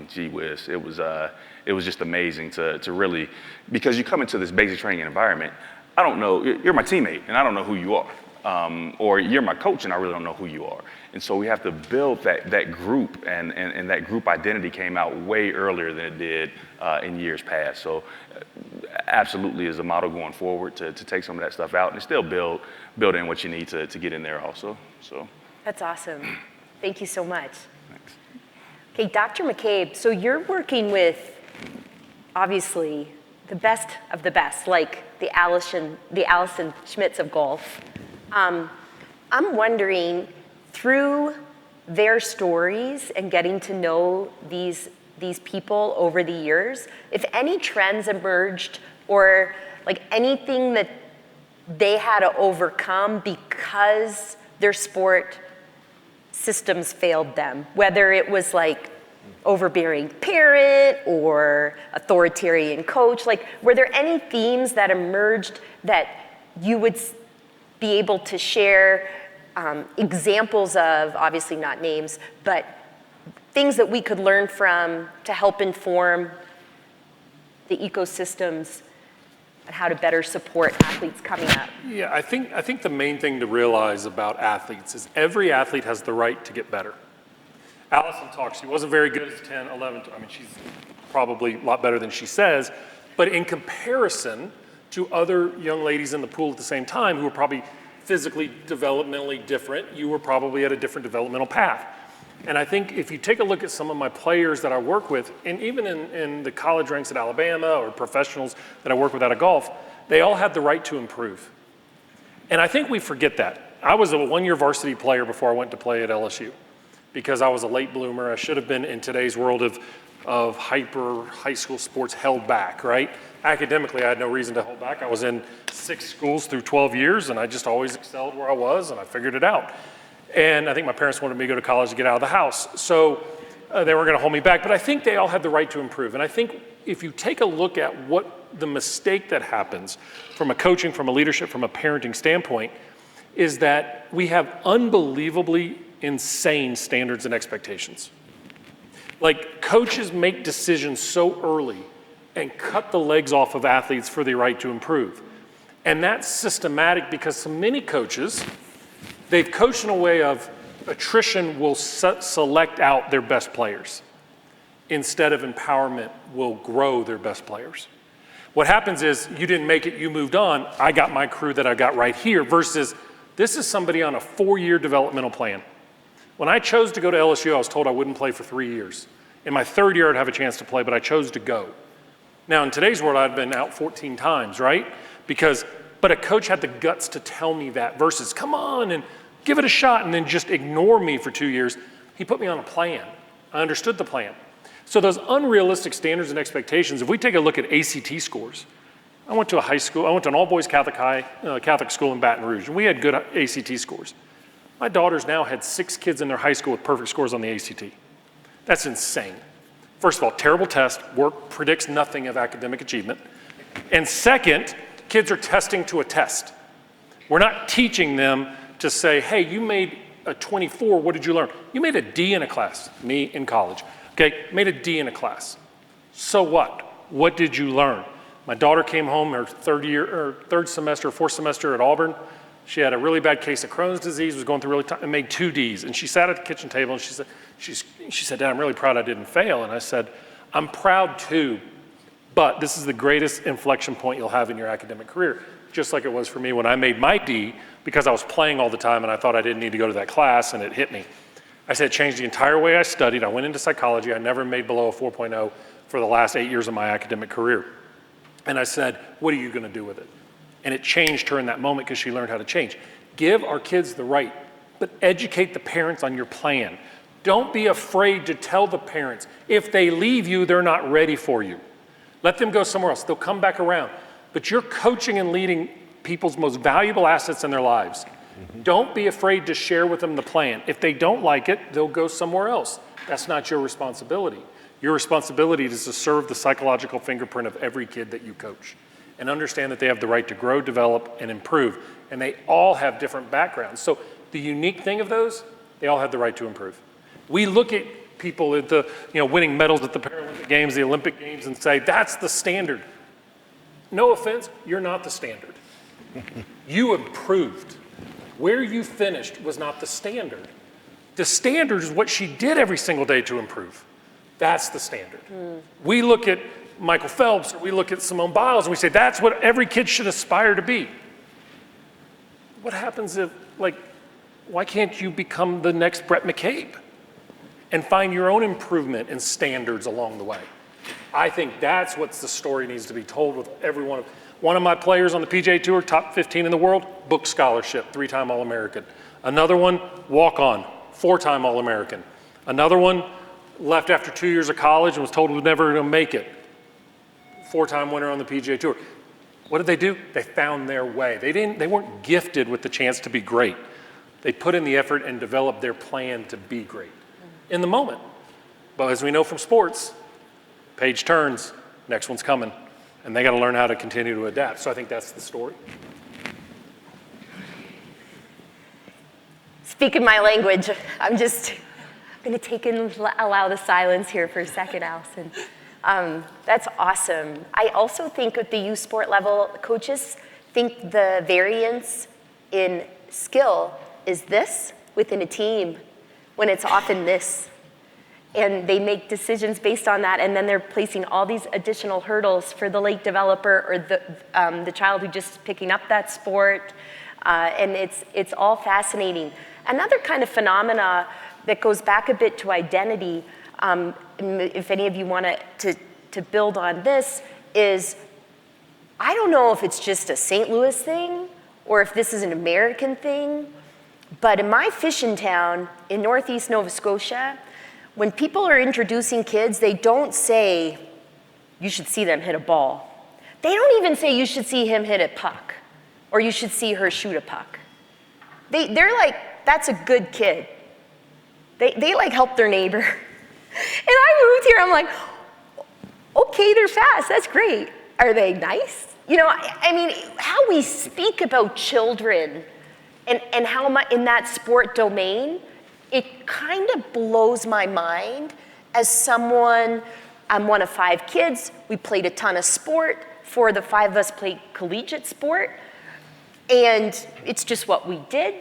gee whiz, it was just amazing to really, because you come into this basic training environment, I don't know, you're my teammate and I don't know who you are. Or you're my coach and I really don't know who you are. And so we have to build that group, and that group identity came out way earlier than it did in years past. So absolutely is a model going forward to take some of that stuff out and still build in what you need to get in there also. So that's awesome. Thank you so much. Thanks. Okay, Dr. McCabe, so you're working with, obviously, the best of the best, like the Allison Schmitts of golf. I'm wondering, through their stories and getting to know these people over the years, if any trends emerged or like anything that they had to overcome because their sport systems failed them, whether it was like overbearing parent or authoritarian coach? Like, were there any themes that emerged that you would be able to share examples of, obviously not names, but things that we could learn from to help inform the ecosystems and how to better support athletes coming up? Yeah, I think the main thing to realize about athletes is every athlete has the right to get better. Allison talks, she wasn't very good as 10, 11, I mean, she's probably a lot better than she says, but in comparison to other young ladies in the pool at the same time who were probably physically, developmentally different, you were probably at a different developmental path. And I think if you take a look at some of my players that I work with, and even in the college ranks at Alabama or professionals that I work with out of golf, they all had the right to improve. And I think we forget that. I was a one-year varsity player before I went to play at LSU because I was a late bloomer. I should have been in today's world of hyper high school sports held back, right? Academically, I had no reason to hold back. I was in 6 schools through 12 years, and I just always excelled where I was, and I figured it out. And I think my parents wanted me to go to college to get out of the house. So they weren't going to hold me back. But I think they all had the right to improve. And I think if you take a look at what the mistake that happens from a coaching, from a leadership, from a parenting standpoint, is that we have unbelievably insane standards and expectations. Like, coaches make decisions so early and cut the legs off of athletes for the right to improve. And that's systematic because so many coaches, they've coached in a way of attrition will select out their best players instead of empowerment will grow their best players. What happens is you didn't make it, you moved on, I got my crew that I got right here versus this is somebody on a 4-year developmental plan. When I chose to go to LSU, I was told I wouldn't play for 3 years. In my 3rd year, I'd have a chance to play, but I chose to go. Now, in today's world, I'd been out 14 times, right? But a coach had the guts to tell me that versus come on and give it a shot and then just ignore me for 2 years. He put me on a plan. I understood the plan. So those unrealistic standards and expectations, if we take a look at ACT scores, I went to a high school, I went to an all-boys Catholic school in Baton Rouge, and we had good ACT scores. My daughters now had 6 kids in their high school with perfect scores on the ACT. That's insane. First of all, terrible test, work predicts nothing of academic achievement. And second, kids are testing to a test. We're not teaching them to say, hey, you made a 24, what did you learn? You made a D in a class, me in college, okay? Made a D in a class. So what? What did you learn? My daughter came home her 4th semester at Auburn. She had a really bad case of Crohn's disease, was going through really tough, and made 2 Ds. And she sat at the kitchen table and she said, Dad, I'm really proud I didn't fail. And I said, I'm proud too, but this is the greatest inflection point you'll have in your academic career, just like it was for me when I made my D because I was playing all the time and I thought I didn't need to go to that class and it hit me. I said it changed the entire way I studied. I went into psychology. I never made below a 4.0 for the last 8 years of my academic career. And I said, what are you going to do with it? And it changed her in that moment because she learned how to change. Give our kids the right, but educate the parents on your plan. Don't be afraid to tell the parents, if they leave you, they're not ready for you. Let them go somewhere else. They'll come back around. But you're coaching and leading people's most valuable assets in their lives. Don't be afraid to share with them the plan. If they don't like it, they'll go somewhere else. That's not your responsibility. Your responsibility is to serve the psychological fingerprint of every kid that you coach and understand that they have the right to grow, develop, and improve. And they all have different backgrounds. So the unique thing of those, they all have the right to improve. We look at people at the, winning medals at the Paralympic Games, the Olympic Games, and say, that's the standard. No offense, you're not the standard. You improved. Where you finished was not the standard. The standard is what she did every single day to improve. That's the standard. We look at Michael Phelps, or we look at Simone Biles, and we say, that's what every kid should aspire to be. What happens if, why can't you become the next Bhrett McCabe and find your own improvement and standards along the way? I think that's what the story needs to be told with every one of. One of my players on the PGA Tour, top 15 in the world, book scholarship, 3-time All-American. Another one, walk-on, 4-time All-American. Another one, left after 2 years of college and was told he was never going to make it. 4-time winner on the PGA Tour. What did they do? They found their way. They weren't gifted with the chance to be great. They put in the effort and developed their plan to be great in the moment. But as we know from sports, page turns, next one's coming. And they got to learn how to continue to adapt. So I think that's the story. Speaking my language, I'm going to allow the silence here for a second, Allison. That's awesome. I also think at the youth sport level, coaches think the variance in skill is this within a team when it's often this. And they make decisions based on that, and then they're placing all these additional hurdles for the late developer or the child who just picking up that sport, and it's all fascinating. Another kind of phenomena that goes back a bit to identity, if any of you want to build on this, is I don't know if it's just a St. Louis thing or if this is an American thing, but in my fishing town in Northeast Nova Scotia, when people are introducing kids, they don't say, you should see them hit a ball. They don't even say, you should see him hit a puck, or you should see her shoot a puck. They're like, that's a good kid. They like help their neighbor. And I moved here, I'm like, okay, they're fast, that's great. Are they nice? You know, I mean, how we speak about children and how much in that sport domain, it kind of blows my mind as someone, I'm one of 5 kids, we played a ton of sport, 4 of the 5 of us played collegiate sport, and it's just what we did,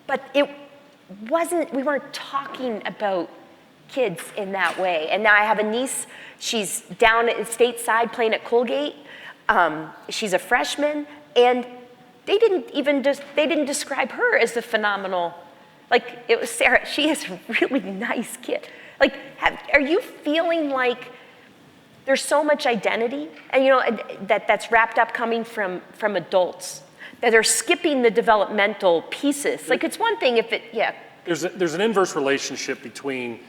but we weren't talking about kids in that way. And now I have a niece, she's down at stateside playing at Colgate, she's a freshman, and they didn't describe her as the phenomenal. Like, it was Sarah, she is a really nice kid. Like, are you feeling like there's so much identity, and you know, that's wrapped up coming from adults, that are skipping the developmental pieces? Like, it's one thing if it, yeah. There's an inverse relationship between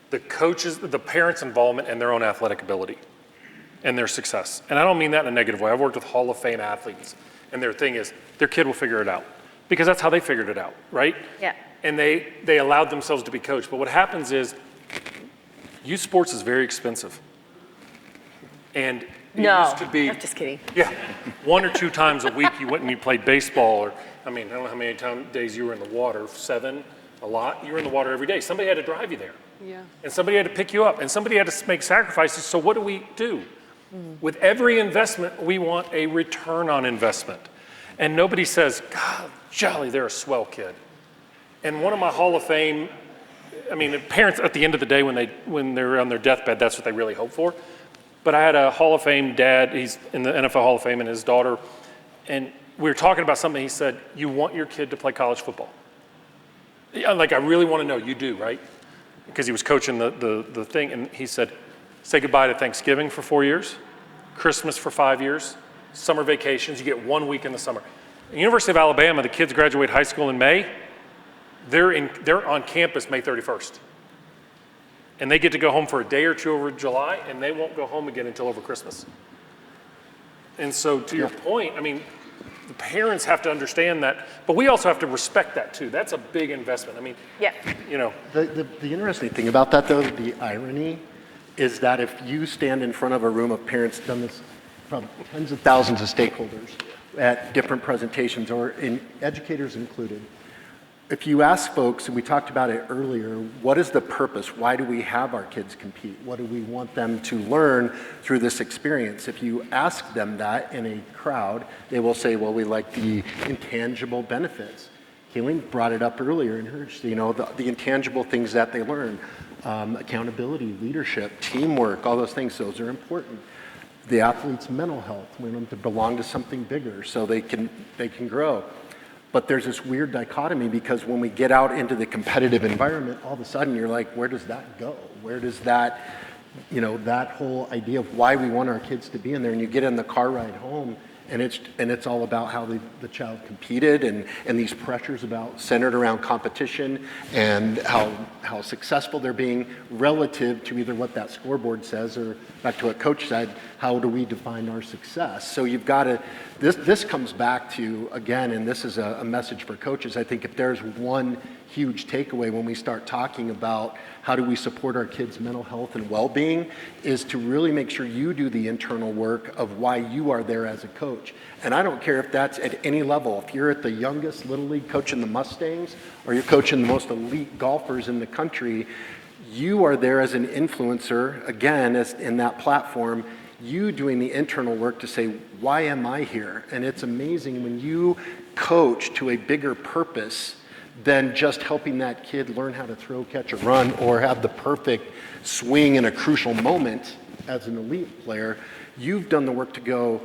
the coaches, the parents' involvement and their own athletic ability and their success. And I don't mean that in a negative way. I've worked with Hall of Fame athletes, and their thing is, their kid will figure it out. Because that's how they figured it out, right? Yeah. And they allowed themselves to be coached. But what happens is, youth sports is very expensive. And it used to be, I'm just kidding. yeah, 1 or 2 times a week you went and you played baseball, or, I mean, I don't know how many days you were in the water, 7, a lot. You were in the water every day. Somebody had to drive you there. Yeah. And somebody had to pick you up, and somebody had to make sacrifices. So what do we do? With every investment, we want a return on investment. And nobody says, God, jolly, they're a swell kid. And one of my Hall of Fame, I mean, parents at the end of the day when they're on their deathbed, that's what they really hope for. But I had a Hall of Fame dad, he's in the NFL Hall of Fame, and his daughter, and we were talking about something. He said, you want your kid to play college football? Yeah, like, I really want to know, you do, right? Because he was coaching the thing, and he said, say goodbye to Thanksgiving for 4 years, Christmas for 5 years, summer vacations, you get 1 week in the summer. At the University of Alabama, the kids graduate high school in May. They're on campus May 31st. And they get to go home for a day or 2 over July, and they won't go home again until over Christmas. And so to your point, I mean, the parents have to understand that, but we also have to respect that too. That's a big investment. I mean, Yeah. you know. The interesting thing about that, though, the irony, is that if you stand in front of a room of parents, done this from tens of thousands of stakeholders at different presentations, or in educators included, if you ask folks, and we talked about it earlier, what is the purpose? Why do we have our kids compete? What do we want them to learn through this experience? If you ask them that in a crowd, they will say, well, we like the intangible benefits. Kayleen brought it up earlier in her, you know, the intangible things that they learn. Accountability, leadership, teamwork, all those things, those are important. The athlete's mental health, we want them to belong to something bigger so they can grow. But there's this weird dichotomy, because when we get out into the competitive environment, all of a sudden you're like, where does that go? Where does that, you know, that whole idea of why we want our kids to be in there, and you get in the car ride home, and it's all about how the child competed, and these pressures centered around competition, and how successful they're being relative to either what that scoreboard says, or back to what coach said, how do we define our success? So you've got to, this comes back to, again, and this is a message for coaches, I think if there's one huge takeaway when we start talking about how do we support our kids' mental health and well-being is to really make sure you do the internal work of why you are there as a coach. And I don't care if that's at any level. If you're at the youngest Little League coaching the Mustangs or you're coaching the most elite golfers in the country, you are there as an influencer, again, as in that platform, you doing the internal work to say, why am I here? And it's amazing when you coach to a bigger purpose than just helping that kid learn how to throw, catch, or run, or have the perfect swing in a crucial moment as an elite player. You've done the work to go,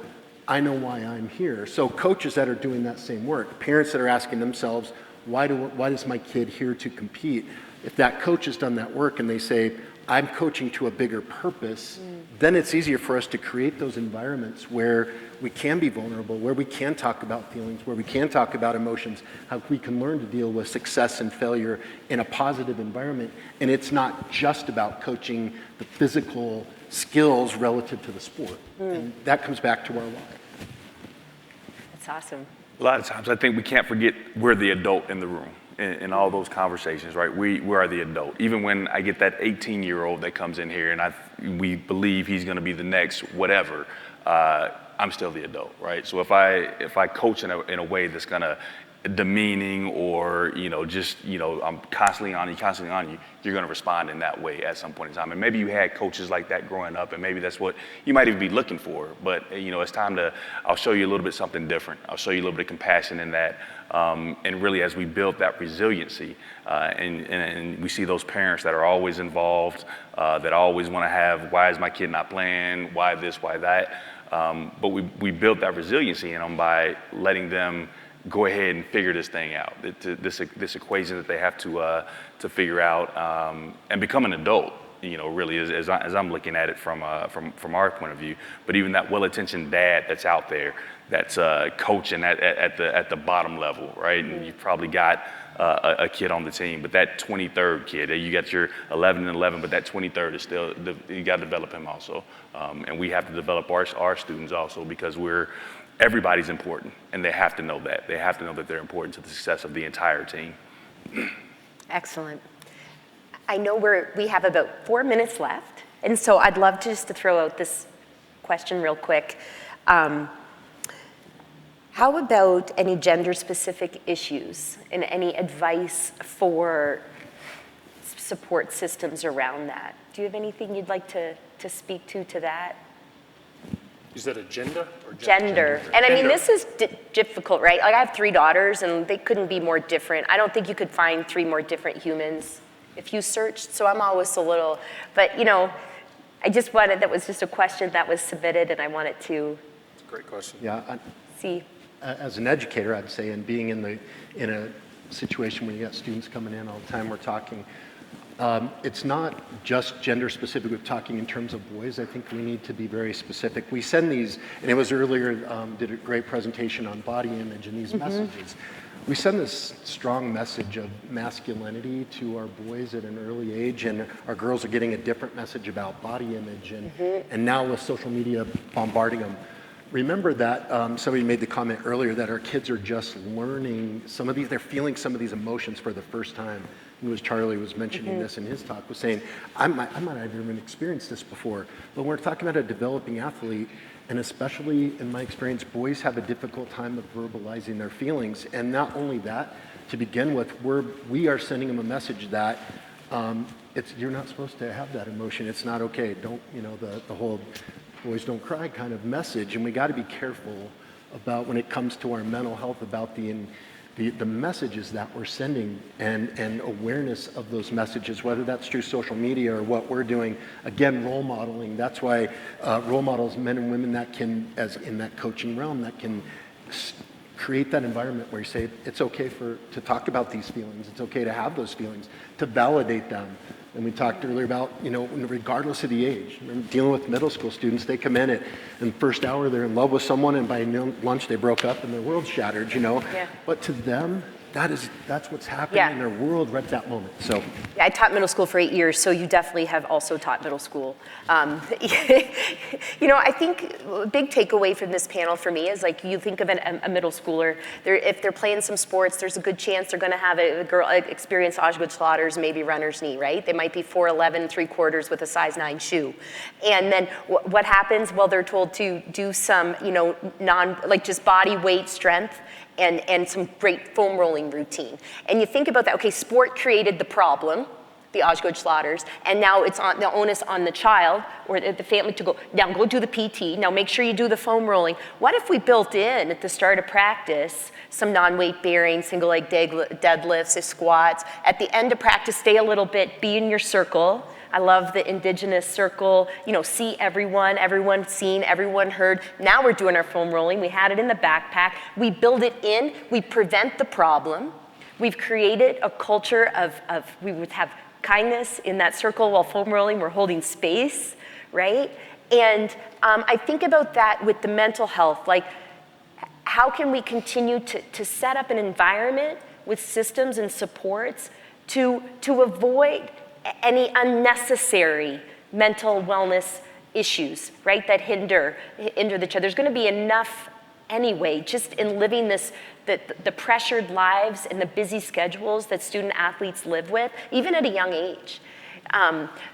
I know why I'm here. So coaches that are doing that same work, parents that are asking themselves, why is my kid here to compete? If that coach has done that work and they say, I'm coaching to a bigger purpose, then it's easier for us to create those environments where we can be vulnerable, where we can talk about feelings, where we can talk about emotions, how we can learn to deal with success and failure in a positive environment. And it's not just about coaching the physical skills relative to the sport. And that comes back to our why. That's awesome. A lot of times I think we can't forget we're the adult in the room. In all those conversations, right? We are the adult. Even when I get that 18-year-old that comes in here and we believe he's going to be the next whatever, I'm still the adult, right? So if I coach in a way that's going to demeaning or I'm constantly on you, you're going to respond in that way at some point in time. And maybe you had coaches like that growing up, and maybe that's what you might even be looking for. But it's time I'll show you a little bit something different. I'll show you a little bit of compassion in that. And really, as we build that resiliency, and we see those parents that are always involved, that always want to have, why is my kid not playing? Why this? Why that? But we built that resiliency in them by letting them go ahead and figure this thing out, this equation that they have to figure out, and become an adult. Really, as I'm looking at it from our point of view. But even that well-intentioned dad that's out there, that's coaching at the bottom level, right? And you've probably got a kid on the team, but that 23rd kid, you got your 11 and 11, but that 23rd is still, you got to develop him also. And we have to develop our students also, because everybody's important, and they have to know that. They have to know that they're important to the success of the entire team. Excellent. I know we have about 4 minutes left, and so I'd love to throw out this question real quick. How about any gender-specific issues and any advice for support systems around that? Do you have anything you'd like to speak to that? You said agenda or Gender. And I mean, this is difficult, right? Like, I have 3 daughters, and they couldn't be more different. I don't think you could find 3 more different humans if you searched, so I'm always a little, but that was just a question that was submitted, and I wanted to. It's a great question. Yeah. See. As an educator, I'd say, and being in a situation where you got students coming in all the time, we're talking, it's not just gender specific. We're talking in terms of boys. I think we need to be very specific. We send these, and it was earlier, did a great presentation on body image and these messages. We send this strong message of masculinity to our boys at an early age, and our girls are getting a different message about body image, and now with social media bombarding them. Remember that somebody made the comment earlier that our kids are just learning they're feeling some of these emotions for the first time. It was Charlie was mentioning this in his talk, was saying, I might not have even experienced this before. But we're talking about a developing athlete, and especially in my experience, boys have a difficult time of verbalizing their feelings. And not only that, to begin with, we are sending them a message that you're not supposed to have that emotion. It's not okay. Don't, the whole boys don't cry kind of message. And we got to be careful about, when it comes to our mental health, about the messages that we're sending and awareness of those messages, whether that's through social media or what we're doing. Again, role modeling. That's why role models, men and women that can, as in that coaching realm, that can create that environment where you say it's okay to talk about these feelings. It's okay to have those feelings, to validate them. And we talked earlier about, regardless of the age, dealing with middle school students, they come in the first hour, they're in love with someone, and by lunch they broke up and their world's shattered, Yeah. But to them, that's what's happening Yeah. in their world right at that moment. So Yeah, I taught middle school for 8 years, so you definitely have also taught middle school. I think a big takeaway from this panel for me is like you think of a middle schooler, if they're playing some sports, there's a good chance they're going to have a girl experience Osgood-Schlatters, maybe runner's knee, right? They might be 4'11", 3/4 with a size 9 shoe. And then what happens? Well, they're told to do some, just body weight strength and some great foam rolling routine. And you think about that, okay, sport created the problem, the Osgood-Schlatters, and now it's on the onus on the child or the family to go do the PT, now make sure you do the foam rolling. What if we built in at the start of practice some non-weight bearing, single leg deadlifts, squats, at the end of practice, stay a little bit, be in your circle. I love the indigenous circle, see everyone seen, everyone heard. Now we're doing our foam rolling. We had it in the backpack. We build it in, we prevent the problem. We've created a culture of we would have kindness in that circle while foam rolling, we're holding space, right? And I think about that with the mental health, like how can we continue to set up an environment with systems and supports to avoid any unnecessary mental wellness issues, right, that hinder the child. There's going to be enough anyway, just in living the pressured lives and the busy schedules that student athletes live with, even at a young age.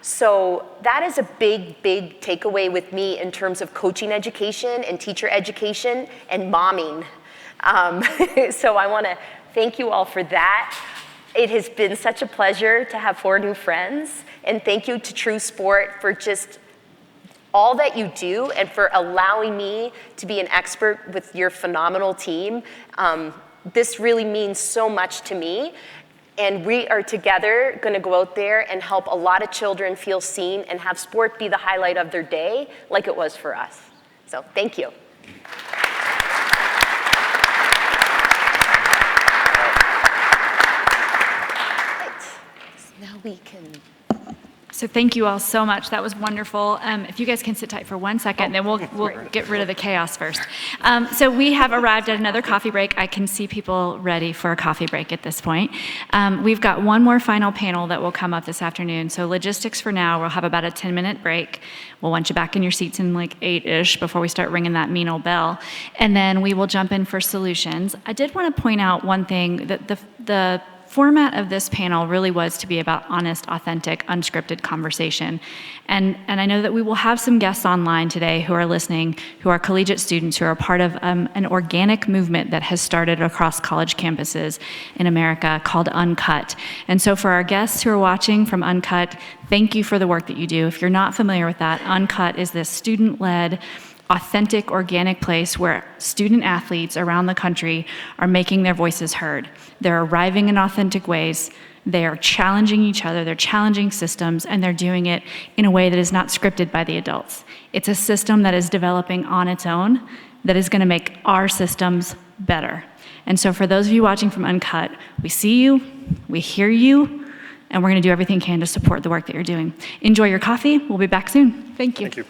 So that is a big, big takeaway with me in terms of coaching education and teacher education and momming. So I want to thank you all for that. It has been such a pleasure to have 4 new friends, and thank you to TrueSport for just all that you do and for allowing me to be an expert with your phenomenal team. This really means so much to me, and we are together going to go out there and help a lot of children feel seen and have sport be the highlight of their day like it was for us. So thank you. Now we can. So thank you all so much. That was wonderful. If you guys can sit tight for 1 second, then we'll get rid of the chaos first. So we have arrived at another coffee break. I can see people ready for a coffee break at this point. We've got one more final panel that will come up this afternoon. So logistics for now, we'll have about a 10-minute break. We'll want you back in your seats in like 8-ish before we start ringing that mean old bell. And then we will jump in for solutions. I did want to point out one thing, that the format of this panel really was to be about honest, authentic, unscripted conversation. And I know that we will have some guests online today who are listening, who are collegiate students, who are part of an organic movement that has started across college campuses in America called Uncut. And so for our guests who are watching from Uncut, thank you for the work that you do. If you're not familiar with that, Uncut is this student-led, authentic, organic place where student athletes around the country are making their voices heard. They're arriving in authentic ways. They are challenging each other. They're challenging systems, and they're doing it in a way that is not scripted by the adults. It's a system that is developing on its own that is going to make our systems better. And so for those of you watching from Uncut, we see you, we hear you, and we're going to do everything we can to support the work that you're doing. Enjoy your coffee. We'll be back soon. Thank you. Thank you.